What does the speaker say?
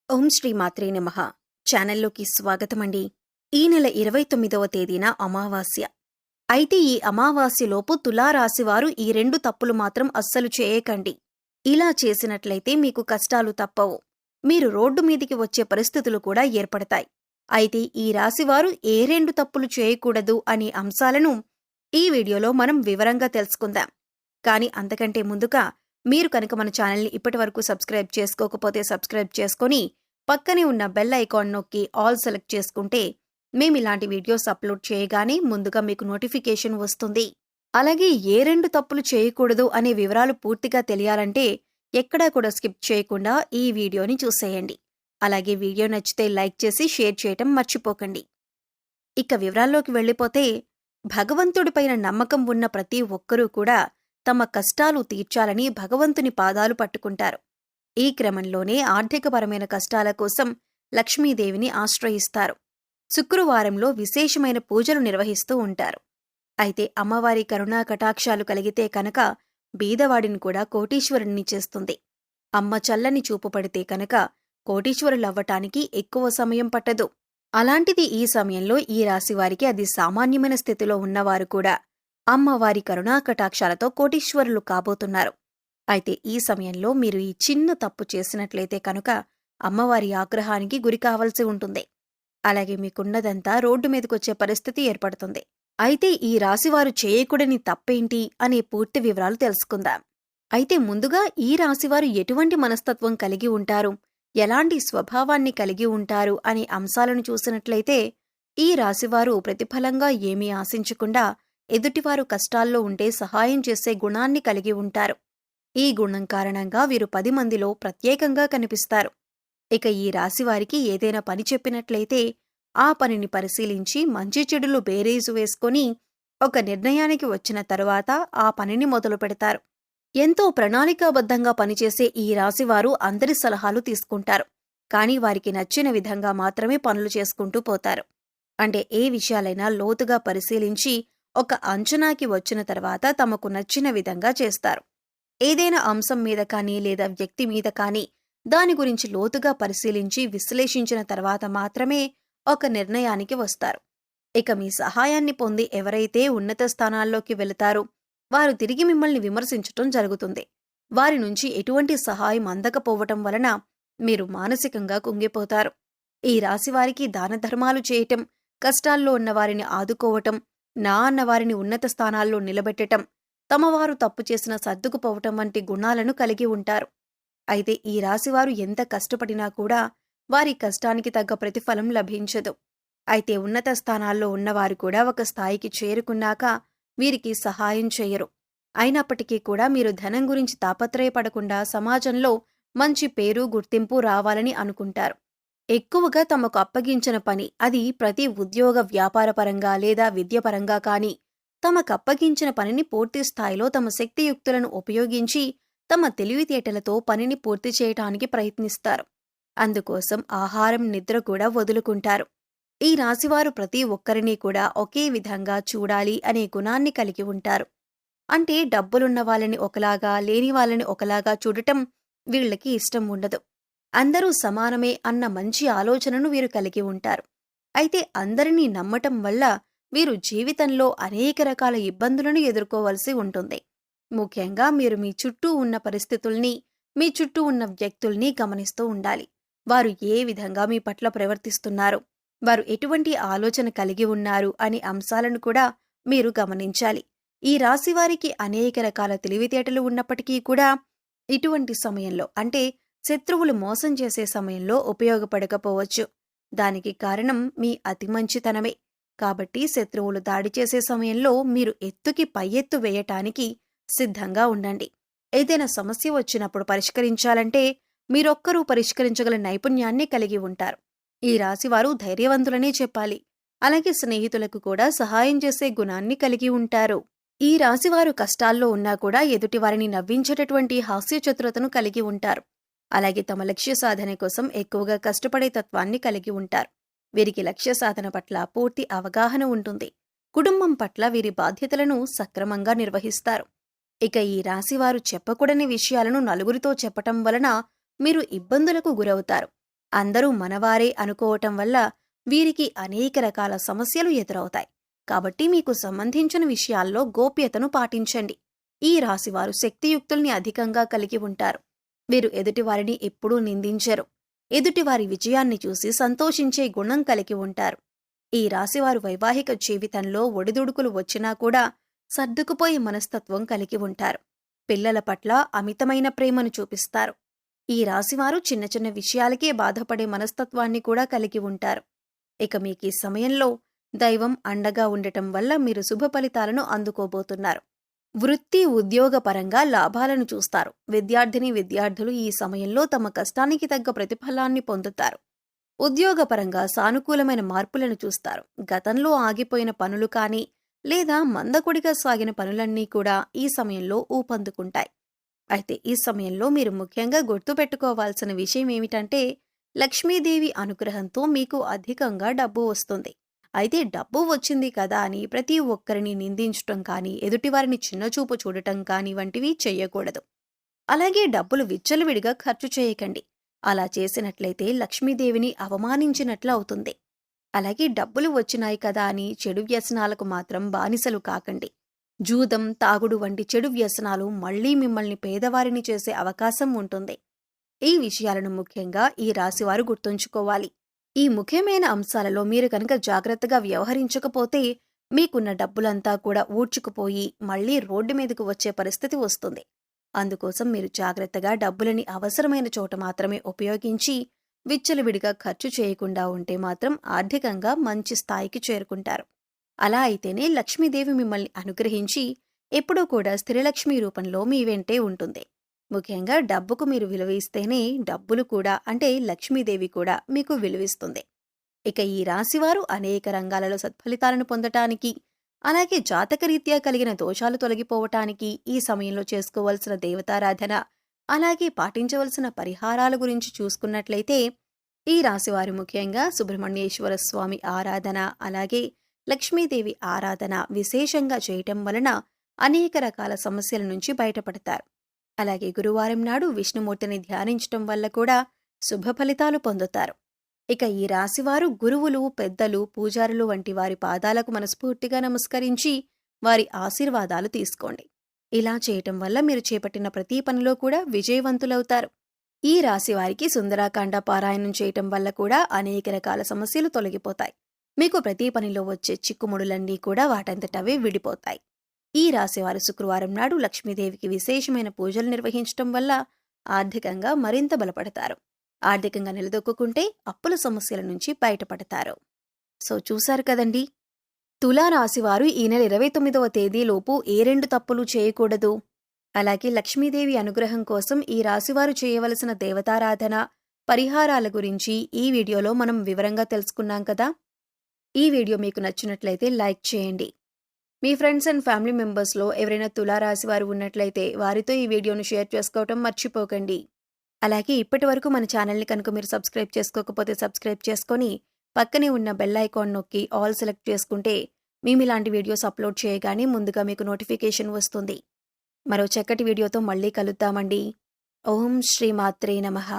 ఓం శ్రీ మాత్రే నమః. ఛానల్లోకి స్వాగతమండి. ఈ నెల 29వ తేదీన అమావాస్య. అయితే ఈ అమావాస్యలోపు తులారాశివారు ఈ 2 తప్పులు మాత్రం అస్సలు చేయకండి. ఇలా చేసినట్లయితే మీకు కష్టాలు తప్పవు. మీరు రోడ్డు మీదికి వచ్చే పరిస్థితులు కూడా ఏర్పడతాయి. అయితే ఈ రాశివారు ఏ 2 తప్పులు చేయకూడదు అనే అంశాలను ఈ వీడియోలో మనం వివరంగా తెలుసుకుందాం. కానీ అంతకంటే ముందుగా మీరు కనుక మన ఛానల్ని ఇప్పటివరకు సబ్స్క్రైబ్ చేసుకోకపోతే సబ్స్క్రైబ్ చేసుకొని పక్కనే ఉన్న బెల్ ఐకాన్ నొక్కి ఆల్ సెలెక్ట్ చేసుకుంటే మేమిలాంటి వీడియోస్ అప్లోడ్ చేయగానే ముందుగా మీకు నోటిఫికేషన్ వస్తుంది. అలాగే ఏ 2 తప్పులు చేయకూడదు అనే వివరాలు పూర్తిగా తెలియాలంటే ఎక్కడా కూడా స్కిప్ చేయకుండా ఈ వీడియోని చూసేయండి. అలాగే వీడియో నచ్చితే లైక్ చేసి షేర్ చేయటం మర్చిపోకండి. ఇక వివరాల్లోకి వెళ్ళిపోతే భగవంతుడిపైన నమ్మకం ఉన్న ప్రతి ఒక్కరూ కూడా తమ కష్టాలు తీర్చాలని భగవంతుని పాదాలు పట్టుకుంటారు. ఈ క్రమంలోనే ఆర్థికపరమైన కష్టాల కోసం లక్ష్మీదేవిని ఆశ్రయిస్తారు. శుక్రవారంలో విశేషమైన పూజలు నిర్వహిస్తూ ఉంటారు. అయితే అమ్మవారి కరుణా కటాక్షాలు కలిగితే కనుక బీదవాడిని కూడా కోటీశ్వరుణ్ణి చేస్తుంది. అమ్మ చల్లని చూపు పడితే కనుక కోటీశ్వరులవ్వటానికి ఎక్కువ సమయం పట్టదు. అలాంటిది ఈ సమయంలో ఈ రాశివారికి అది సామాన్యమైన స్థితిలో ఉన్నవారు కూడా అమ్మవారి కరుణా కటాక్షాలతో కోటీశ్వరులు కాబోతున్నారు. అయితే ఈ సమయంలో మీరు ఈ చిన్న తప్పు చేసినట్లయితే కనుక అమ్మవారి ఆగ్రహానికి గురి కావలసి ఉంటుంది. అలాగే మీకున్నదంతా రోడ్డు మీదకొచ్చే పరిస్థితి ఏర్పడుతుంది. అయితే ఈ రాశివారు చేయకూడని తప్పేంటి అనే పూర్తి వివరాలు తెలుసుకుందాం. అయితే ముందుగా ఈ రాశివారు ఎటువంటి మనస్తత్వం కలిగి ఉంటారు, ఎలాంటి స్వభావాన్ని కలిగి ఉంటారు అనే అంశాలను చూసినట్లయితే ఈ రాశివారు ప్రతిఫలంగా ఏమీ ఆశించకుండా ఎదుటివారు కష్టాల్లో ఉంటే సహాయం చేసే గుణాన్ని కలిగి ఉంటారు. ఈ గుణం కారణంగా వీరు 10 మందిలో ప్రత్యేకంగా కనిపిస్తారు. ఇక ఈ రాశివారికి ఏదైనా పని చెప్పినట్లయితే ఆ పనిని పరిశీలించి మంచి చెడులు బేరీజు వేసుకొని ఒక నిర్ణయానికి వచ్చిన తరువాత ఆ పనిని మొదలు పెడతారు. ఎంతో ప్రణాళికాబద్ధంగా పనిచేసే ఈ రాశివారు అందరి సలహాలు తీసుకుంటారు. కానీ వారికి నచ్చిన విధంగా మాత్రమే పనులు చేసుకుంటూ పోతారు. అంటే ఏ విషయాలైనా లోతుగా పరిశీలించి ఒక అంచనాకి వచ్చిన తర్వాత తమకు నచ్చిన విధంగా చేస్తారు. ఏదైనా అంశం మీద కానీ లేదా వ్యక్తి మీద కానీ దాని గురించి లోతుగా పరిశీలించి విశ్లేషించిన తర్వాత మాత్రమే ఒక నిర్ణయానికి వస్తారు. ఇక మీ సహాయాన్ని పొంది ఎవరైతే ఉన్నత స్థానాల్లోకి వెళతారో వారు తిరిగి మిమ్మల్ని విమర్శించటం జరుగుతుంది. వారి నుంచి ఎటువంటి సహాయం అందకపోవటం వలన మీరు మానసికంగా కుంగిపోతారు. ఈ రాశివారికి దానధర్మాలు చేయటం, కష్టాల్లో ఉన్నవారిని ఆదుకోవటం, నా అన్నవారిని ఉన్నత స్థానాల్లో నిలబెట్టటం, తమవారు తప్పు చేసిన సర్దుకుపోవటం వంటి గుణాలను కలిగి ఉంటారు. అయితే ఈ రాశివారు ఎంత కష్టపడినా కూడా వారి కష్టానికి తగ్గ ప్రతిఫలం లభించదు. అయితే ఉన్నత స్థానాల్లో ఉన్నవారు కూడా ఒక స్థాయికి చేరుకున్నాక వీరికి సహాయం చేయరు. అయినప్పటికీ కూడా మీరు ధనం గురించి తాపత్రయపడకుండా సమాజంలో మంచి పేరు గుర్తింపు రావాలని అనుకుంటారు. ఎక్కువగా తమకు అప్పగించిన పని, అది ప్రతి ఉద్యోగ వ్యాపారపరంగా లేదా విద్యపరంగా కానీ తమకప్పగించిన పనిని పూర్తి స్థాయిలో తమ శక్తియుక్తులను ఉపయోగించి తమ తెలివితేటలతో పనిని పూర్తి చేయటానికి ప్రయత్నిస్తారు. అందుకోసం ఆహారం, నిద్ర కూడా వదులుకుంటారు. ఈ రాశివారు ప్రతి ఒక్కరినీ కూడా ఒకే విధంగా చూడాలి అనే గుణాన్ని కలిగి ఉంటారు. అంటే డబ్బులున్న వాళ్ళని ఒకలాగా, లేని వాళ్ళని ఒకలాగా చూడటం వీళ్ళకి ఇష్టం ఉండదు. అందరూ సమానమే అన్న మంచి ఆలోచనను వీరు కలిగి ఉంటారు. అయితే అందరినీ నమ్మటం వల్ల వీరు జీవితంలో అనేక రకాల ఇబ్బందులను ఎదుర్కోవలసి ఉంటుంది. ముఖ్యంగా మీరు మీ చుట్టూ ఉన్న పరిస్థితుల్ని, మీ చుట్టూ ఉన్న వ్యక్తుల్ని గమనిస్తూ ఉండాలి. వారు ఏ విధంగా మీ పట్ల ప్రవర్తిస్తున్నారు, వారు ఎటువంటి ఆలోచన కలిగి ఉన్నారు అనే అంశాలను కూడా మీరు గమనించాలి. ఈ రాశివారికి అనేక రకాల తెలివితేటలు ఉన్నప్పటికీ కూడా ఇటువంటి సమయంలో, అంటే శత్రువులు మోసం చేసే సమయంలో ఉపయోగపడకపోవచ్చు. దానికి కారణం మీ అతి మంచితనమే. కాబట్టి శత్రువులు దాడి చేసే సమయంలో మీరు ఎత్తుకి పై ఎత్తు వేయటానికి సిద్ధంగా ఉండండి. ఏదైనా సమస్య వచ్చినప్పుడు పరిష్కరించాలంటే మీరొక్కరూ పరిష్కరించగల నైపుణ్యాన్ని కలిగి ఉంటారు. ఈ రాశివారు ధైర్యవంతులనే చెప్పాలి. అలాగే స్నేహితులకు కూడా సహాయం చేసే గుణాన్ని కలిగి ఉంటారు. ఈ రాశివారు కష్టాల్లో ఉన్నా కూడా ఎదుటివారిని నవ్వించేటటువంటి హాస్యచతురతను కలిగి ఉంటారు. అలాగే తమ లక్ష్య సాధన కోసం ఎక్కువగా కష్టపడే తత్వాన్ని కలిగి ఉంటారు. వీరికి లక్ష్య సాధన పట్ల పూర్తి అవగాహన ఉంటుంది. కుటుంబం పట్ల వీరి బాధ్యతలను సక్రమంగా నిర్వహిస్తారు. ఇక ఈ రాశివారు చెప్పకూడని విషయాలను నలుగురితో చెప్పటం వలన మీరు ఇబ్బందులకు గురవుతారు. అందరూ మనవారే అనుకోవటం వల్ల వీరికి అనేక రకాల సమస్యలు ఎదురవుతాయి. కాబట్టి మీకు సంబంధించిన విషయాల్లో గోప్యతను పాటించండి. ఈ రాశివారు శక్తియుక్తుల్ని అధికంగా కలిగి ఉంటారు. వీరు ఎదుటివారిని ఎప్పుడూ నిందించరు. ఎదుటివారి విజయాన్ని చూసి సంతోషించే గుణం కలిగి ఉంటారు. ఈ రాశివారు వైవాహిక జీవితంలో ఒడిదుడుకులు వచ్చినా కూడా సర్దుకుపోయే మనస్తత్వం కలిగి ఉంటారు. పిల్లల పట్ల అమితమైన ప్రేమను చూపిస్తారు. ఈ రాశివారు చిన్న చిన్న విషయాలకే బాధపడే మనస్తత్వాన్ని కూడా కలిగి ఉంటారు. ఇక మీకీ సమయంలో దైవం అండగా ఉండటం వల్ల మీరు శుభ ఫలితాలను అందుకోబోతున్నారు. వృత్తి ఉద్యోగ పరంగా లాభాలను చూస్తారు. విద్యార్థులు ఈ సమయంలో తమ కష్టానికి తగ్గ ప్రతిఫలాన్ని పొందుతారు. ఉద్యోగపరంగా సానుకూలమైన మార్పులను చూస్తారు. గతంలో ఆగిపోయిన పనులు కానీ లేదా మందకొడిగా సాగిన పనులన్నీ కూడా ఈ సమయంలో ఊపందుకుంటాయి. అయితే ఈ సమయంలో మీరు ముఖ్యంగా గుర్తుపెట్టుకోవాల్సిన విషయం ఏమిటంటే, లక్ష్మీదేవి అనుగ్రహంతో మీకు అధికంగా డబ్బు వస్తుంది. అయితే డబ్బు వచ్చింది కదా అని ప్రతి ఒక్కరిని నిందించటం కానీ, ఎదుటివారిని చిన్నచూపు చూడటం కానీ వంటివి చెయ్యకూడదు. అలాగే డబ్బులు విచ్చలవిడిగా ఖర్చు చేయకండి. అలా చేసినట్లయితే లక్ష్మీదేవిని అవమానించినట్లు అవుతుంది. అలాగే డబ్బులు వచ్చినాయి కదా అని చెడు వ్యసనాలకు మాత్రం బానిసలు కాకండి. జూదం, తాగుడు వంటి చెడు వ్యసనాలు మళ్లీ మిమ్మల్ని పేదవారిని చేసే అవకాశం ఉంటుంది. ఈ విషయాలను ముఖ్యంగా ఈ రాశివారు గుర్తుంచుకోవాలి. ఈ ముఖ్యమైన అంశాలలో మీరు కనుక జాగ్రత్తగా వ్యవహరించకపోతే మీకున్న డబ్బులంతా కూడా ఊడ్చుకుపోయి మళ్లీ రోడ్డు మీదకు వచ్చే పరిస్థితి వస్తుంది. అందుకోసం మీరు జాగ్రత్తగా డబ్బులని అవసరమైన చోట మాత్రమే ఉపయోగించి విచ్చలవిడిగా ఖర్చు చేయకుండా ఉంటే మాత్రం ఆర్థికంగా మంచి స్థాయికి చేరుకుంటారు. అలా అయితేనే లక్ష్మీదేవి మిమ్మల్ని అనుగ్రహించి ఎప్పుడూ కూడా స్థిరలక్ష్మి రూపంలో మీ వెంటే ఉంటుంది. ముఖ్యంగా డబ్బుకు మీరు విలువ ఇస్తేనే డబ్బులు కూడా అంటే లక్ష్మీదేవి కూడా మీకు విలువిస్తుంది. ఇక ఈ రాశివారు అనేక రంగాలలో సత్ఫలితాలను పొందటానికి, అలాగే జాతకరీత్యా కలిగిన దోషాలు తొలగిపోవటానికి ఈ సమయంలో చేసుకోవలసిన దేవతారాధన, అలాగే పాటించవలసిన పరిహారాల గురించి చూసుకున్నట్లయితే ఈ రాశివారు ముఖ్యంగా సుబ్రహ్మణ్యేశ్వర స్వామి ఆరాధన, అలాగే లక్ష్మీదేవి ఆరాధన విశేషంగా చేయటం వలన అనేక రకాల సమస్యల నుంచి బయటపడతారు. అలాగే గురువారం నాడు విష్ణుమూర్తిని ధ్యానించటం వల్ల కూడా శుభ ఫలితాలు పొందుతారు. ఇక ఈ రాశివారు గురువులు, పెద్దలు, పూజారులు వంటి వారి పాదాలకు మనస్ఫూర్తిగా నమస్కరించి వారి ఆశీర్వాదాలు తీసుకోండి. ఇలా చేయటం వల్ల మీరు చేపట్టిన ప్రతి పనిలో కూడా విజయవంతులవుతారు. ఈ రాశివారికి సుందరాకాండ పారాయణం చేయటం వల్ల కూడా అనేక రకాల సమస్యలు తొలగిపోతాయి. మీకు ప్రతి పనిలో వచ్చే చిక్కుముడులన్నీ కూడా వాటంతటవే విడిపోతాయి. ఈ రాశివారు శుక్రవారం నాడు లక్ష్మీదేవికి విశేషమైన పూజలు నిర్వహించటం వల్ల ఆర్థికంగా మరింత బలపడతారు. ఆర్థికంగా నిలదొక్కుంటే అప్పుల సమస్యల నుంచి బయటపడతారు. సో చూశారు కదండి, తులారాశివారు ఈ నెల 29వ తేదీలోపు ఏ 2 తప్పులు చేయకూడదు. అలాగే లక్ష్మీదేవి అనుగ్రహం కోసం ఈ రాశివారు చేయవలసిన దేవతారాధన, పరిహారాల గురించి ఈ వీడియోలో మనం వివరంగా తెలుసుకున్నాం కదా. ఈ వీడియో మీకు నచ్చినట్లయితే లైక్ చేయండి. మీ ఫ్రెండ్స్ అండ్ ఫ్యామిలీ మెంబర్స్లో ఎవరైనా తులారాశివారు ఉన్నట్లయితే వారితో ఈ వీడియోను షేర్ చేసుకోవటం మర్చిపోకండి. అలాగే ఇప్పటి వరకు మన ఛానల్ని కనుక మీరు సబ్స్క్రైబ్ చేసుకోకపోతే సబ్స్క్రైబ్ చేసుకొని పక్కనే ఉన్న బెల్ ఐకాన్ నొక్కి ఆల్ సెలెక్ట్ చేసుకుంటే మేము ఇలాంటి వీడియోస్ అప్లోడ్ చేయగానే ముందుగా మీకు నోటిఫికేషన్ వస్తుంది. మరో చక్కటి వీడియోతో మళ్ళీ కలుద్దామండి. ఓం శ్రీ మాత్రే నమః.